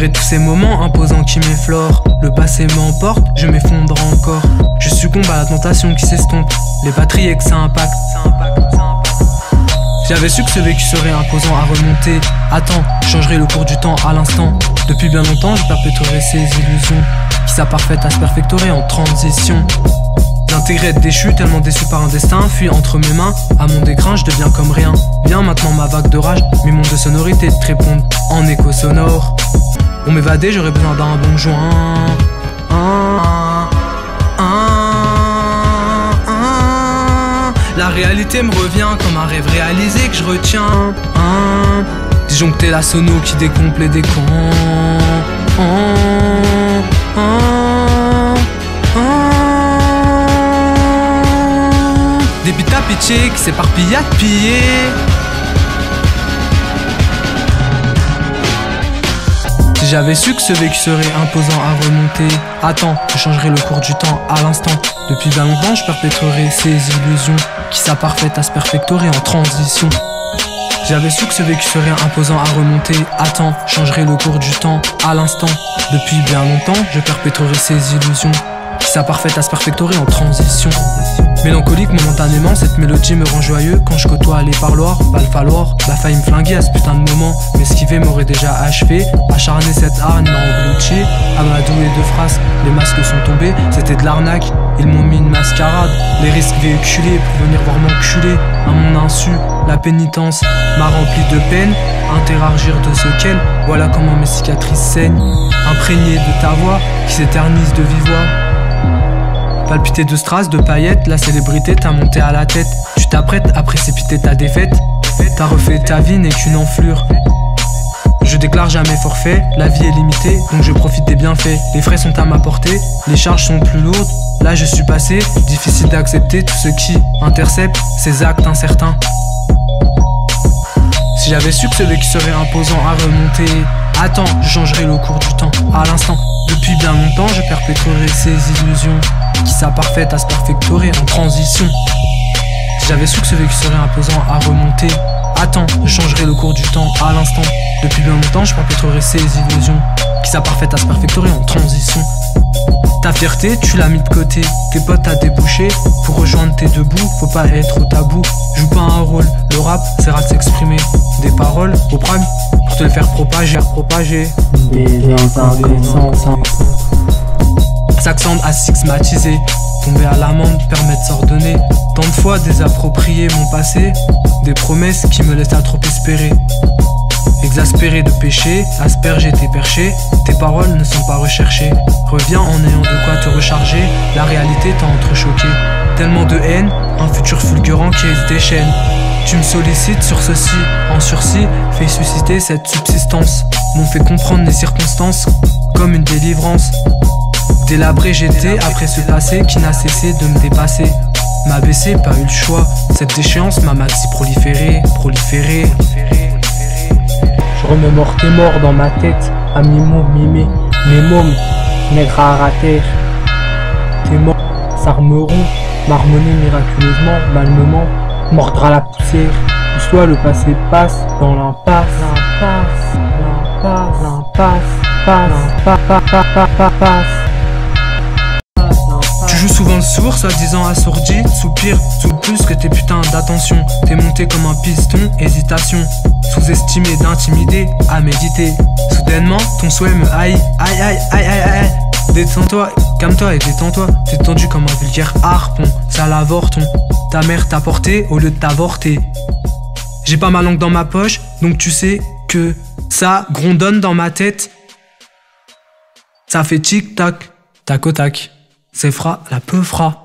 Malgré tous ces moments imposants qui m'effleurent, le passé m'emporte, je m'effondre encore. Je succombe à la tentation qui s'estompe, les batteries et que ça impacte. J'avais su que ce vécu serait imposant à remonter. Attends, je changerai le cours du temps à l'instant. Depuis bien longtemps, je perpétuerai ces illusions qui s'apparfaitent à se perfectorer en transition. D'intégrer être déchu, tellement déçu par un destin, fuit entre mes mains, à mon écrin je deviens comme rien. Viens maintenant ma vague de rage, mes mondes de sonorité te répondent en écho sonore. Pour m'évader j'aurais besoin d'un bon joint. La réalité me revient comme un rêve réalisé que je retiens. Disjoncter la sono qui décomple les décons. Des buts à pitcher qui s'éparpillent à te piller. Si j'avais su que ce vécu serait imposant à remonter. Attends, je changerai le cours du temps à l'instant. Depuis bien longtemps je perpétuerai ces illusions qui s'apparfaitent à se perfectorer en transition. J'avais su que ce vécu serait imposant à remonter. Attends, je changerai le cours du temps à l'instant. Depuis bien longtemps je perpétuerai ces illusions qui s'apparfaitent à se perfectorer en transition. Mélancolique momentanément, cette mélodie me rend joyeux. Quand je côtoie les parloirs, va le falloir. Bah failli me flinguer à ce putain de moment, m'esquiver m'aurait déjà achevé. Acharné cette arme m'a englouti. Amadoué de phrases, les masques sont tombés. C'était de l'arnaque, ils m'ont mis une mascarade. Les risques véhiculés pour venir voir m'enculer. À mon insu, la pénitence m'a rempli de peine. Interagir de ce qu'elle, voilà comment mes cicatrices saignent. Imprégné de ta voix qui s'éternise de vive voix. Palpité de strass, de paillettes, la célébrité t'a monté à la tête. Tu t'apprêtes à précipiter ta défaite. T'as refait ta vie n'est qu'une enflure. Je déclare jamais forfait, la vie est limitée, donc je profite des bienfaits. Les frais sont à ma portée, les charges sont plus lourdes. Là je suis passé, difficile d'accepter tout ce qui intercepte ces actes incertains. Si j'avais su que ce vécu serait imposant à remonter. Attends, je changerai le cours du temps à l'instant. Depuis bien longtemps je perpétuerai ces illusions qui s'apparfaitent à se perfectorer en transition. Si j'avais su que ce vécu serait imposant à remonter. Attends, je changerai le cours du temps à l'instant. Depuis bien longtemps je perpétuerai ces illusions qui s'apparfaitent à se perfectorer en transition. Ta fierté, tu l'as mis de côté. Tes potes à déboucher. Pour rejoindre tes deux bouts, faut pas être au tabou. Joue pas un rôle, le rap, c'est rare de s'exprimer. Des paroles au prime pour te le faire propager. Des incandescents. S'accent à stigmatiser. Tomber à l'amende permet de s'ordonner. Tant de fois désapproprier mon passé. Des promesses qui me laissent à trop espérer. Exaspéré de péché, aspergé tes perchés. Tes paroles ne sont pas recherchées. Reviens en ayant de quoi te recharger. La réalité t'a entrechoqué. Tellement de haine, un futur fulgurant qui se déchaîne. Tu me sollicites sur ceci, en sursis, fais susciter cette subsistance. M'ont fait comprendre les circonstances comme une délivrance. Délabré j'étais après ce passé qui n'a cessé de me dépasser. M'a baissé, pas eu le choix. Cette déchéance m'a maxi proliféré. Je remémore tes morts dans ma tête, à mi-mot, mimé, mes mômes, nègres à terre. Tes morts s'armeront, marmonner miraculeusement, malmement, mordra la poussière. Pousse-toi, le passé passe dans l'impasse. Tu joues souvent le sourd, soi-disant assourdi. Soupire, sous plus que tes putains d'attention. T'es monté comme un piston, hésitation. Sous-estimé d'intimider, à méditer. Soudainement, ton souhait me haït. Aïe. Détends-toi, calme-toi et détends-toi. T'es tendu comme un vulgaire harpon. Ça l'avorton. Ta mère t'a porté au lieu de t'avorter. J'ai pas ma langue dans ma poche, donc tu sais que ça grondonne dans ma tête. Ça fait tic-tac, tac au tac. C'est fra, la peu fra.